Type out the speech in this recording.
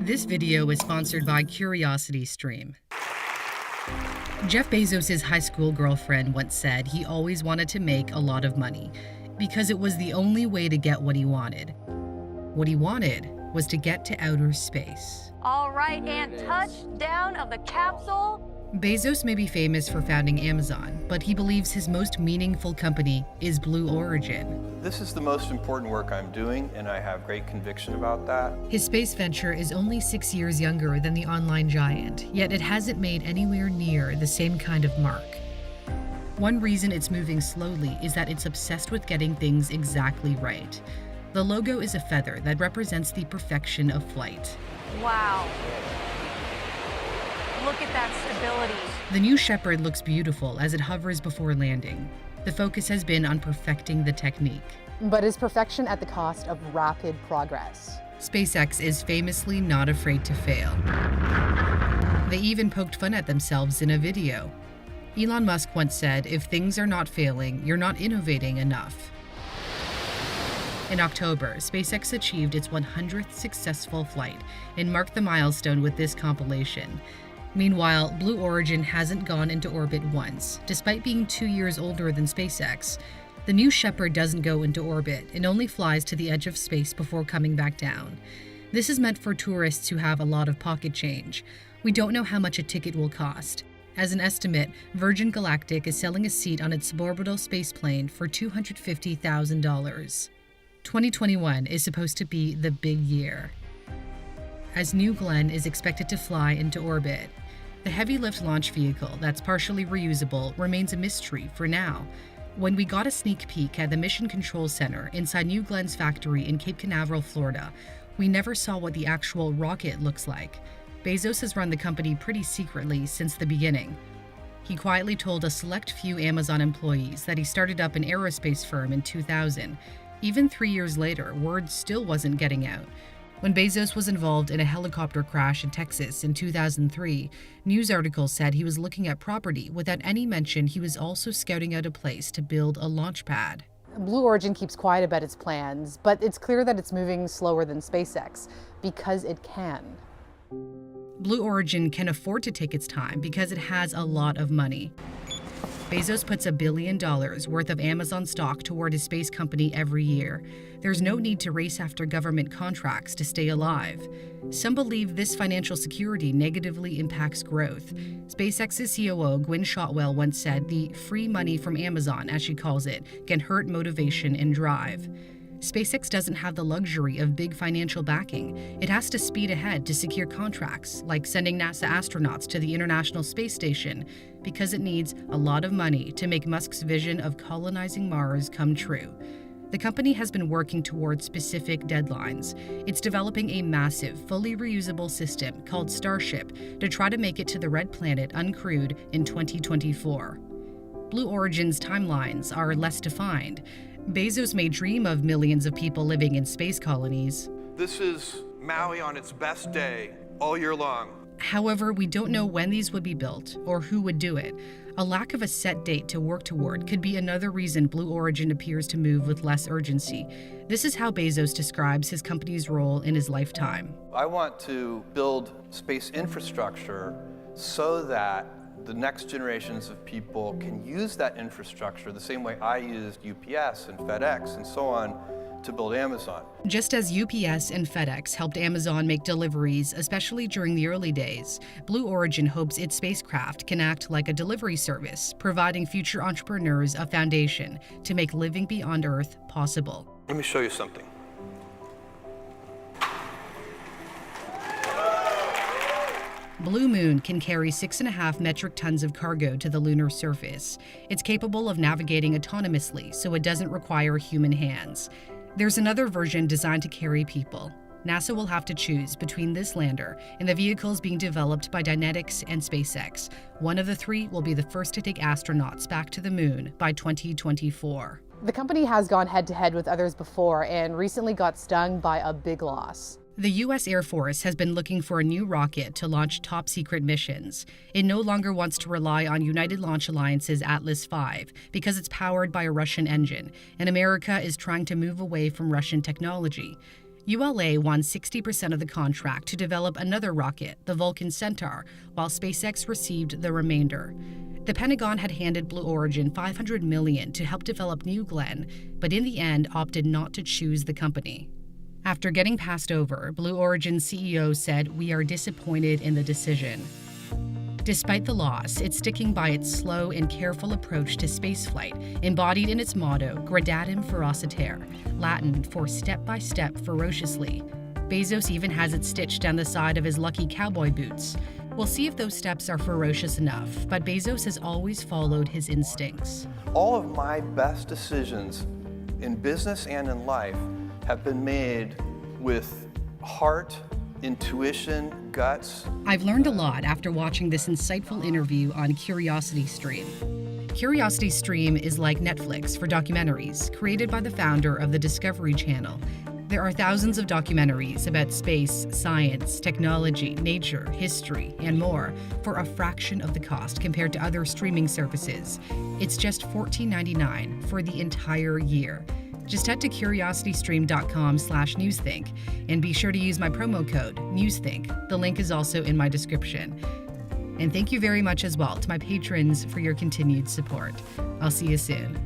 This video is sponsored by CuriosityStream. Jeff Bezos' high school girlfriend once said he always wanted to make a lot of money because it was the only way to get what he wanted. What he wanted was to get to outer space. All right, and touchdown of the capsule. Bezos may be famous for founding Amazon, but he believes his most meaningful company is Blue Origin. This is the most important work I'm doing, and I have great conviction about that. His space venture is only 6 years younger than the online giant, yet it hasn't made anywhere near the same kind of mark. One reason it's moving slowly is that it's obsessed with getting things exactly right. The logo is a feather that represents the perfection of flight. Wow. Look at that stability. The New Shepard looks beautiful as it hovers before landing. The focus has been on perfecting the technique. But is perfection at the cost of rapid progress? SpaceX is famously not afraid to fail. They even poked fun at themselves in a video. Elon Musk once said, "If things are not failing, you're not innovating enough." In October, SpaceX achieved its 100th successful flight and marked the milestone with this compilation. Meanwhile, Blue Origin hasn't gone into orbit once, despite being 2 years older than SpaceX. The New Shepard doesn't go into orbit and only flies to the edge of space before coming back down. This is meant for tourists who have a lot of pocket change. We don't know how much a ticket will cost. As an estimate, Virgin Galactic is selling a seat on its suborbital spaceplane for $250,000. 2021 is supposed to be the big year, as New Glenn is expected to fly into orbit. The heavy lift launch vehicle that's partially reusable remains a mystery for now. When we got a sneak peek at the Mission Control Center inside New Glenn's factory in Cape Canaveral, Florida, we never saw what the actual rocket looks like. Bezos has run the company pretty secretly since the beginning. He quietly told a select few Amazon employees that he started up an aerospace firm in 2000. Even 3 years later, word still wasn't getting out. When Bezos was involved in a helicopter crash in Texas in 2003, news articles said he was looking at property without any mention he was also scouting out a place to build a launch pad. Blue Origin keeps quiet about its plans, but it's clear that it's moving slower than SpaceX because it can. Blue Origin can afford to take its time because it has a lot of money. Bezos puts $1 billion worth of Amazon stock toward his space company every year. There's no need to race after government contracts to stay alive. Some believe this financial security negatively impacts growth. SpaceX's COO Gwynne Shotwell once said the free money from Amazon, as she calls it, can hurt motivation and drive. SpaceX doesn't have the luxury of big financial backing. It has to speed ahead to secure contracts, like sending NASA astronauts to the International Space Station, because it needs a lot of money to make Musk's vision of colonizing Mars come true. The company has been working towards specific deadlines. It's developing a massive, fully reusable system called Starship to try to make it to the Red Planet uncrewed in 2024. Blue Origin's timelines are less defined. Bezos may dream of millions of people living in space colonies. This is Maui on its best day, all year long. However, we don't know when these would be built or who would do it. A lack of a set date to work toward could be another reason Blue Origin appears to move with less urgency. This is how Bezos describes his company's role in his lifetime. I want to build space infrastructure so that the next generations of people can use that infrastructure the same way I used UPS and FedEx and so on to build Amazon. Just as UPS and FedEx helped Amazon make deliveries, especially during the early days, Blue Origin hopes its spacecraft can act like a delivery service, providing future entrepreneurs a foundation to make living beyond Earth possible. Let me show you something. Blue Moon can carry 6.5 metric tons of cargo to the lunar surface. It's capable of navigating autonomously, so it doesn't require human hands. There's another version designed to carry people. NASA will have to choose between this lander and the vehicles being developed by Dynetics and SpaceX. One of the three will be the first to take astronauts back to the moon by 2024. The company has gone head-to-head with others before and recently got stung by a big loss. The U.S. Air Force has been looking for a new rocket to launch top-secret missions. It no longer wants to rely on United Launch Alliance's Atlas V because it's powered by a Russian engine, and America is trying to move away from Russian technology. ULA won 60% of the contract to develop another rocket, the Vulcan Centaur, while SpaceX received the remainder. The Pentagon had handed Blue Origin $500 million to help develop New Glenn, but in the end opted not to choose the company. After getting passed over, Blue Origin's CEO said, "We are disappointed in the decision." Despite the loss, it's sticking by its slow and careful approach to spaceflight, embodied in its motto, Gradatim Ferociter, Latin for step-by-step ferociously. Bezos even has it stitched down the side of his lucky cowboy boots. We'll see if those steps are ferocious enough, but Bezos has always followed his instincts. All of my best decisions in business and in life have been made with heart, intuition, guts. I've learned a lot after watching this insightful interview on CuriosityStream. CuriosityStream is like Netflix for documentaries, created by the founder of the Discovery Channel. There are thousands of documentaries about space, science, technology, nature, history, and more for a fraction of the cost compared to other streaming services. It's just $14.99 for the entire year. Just head to curiositystream.com/newsthink and be sure to use my promo code NEWSTHINK. The link is also in my description. And thank you very much as well to my patrons for your continued support. I'll see you soon.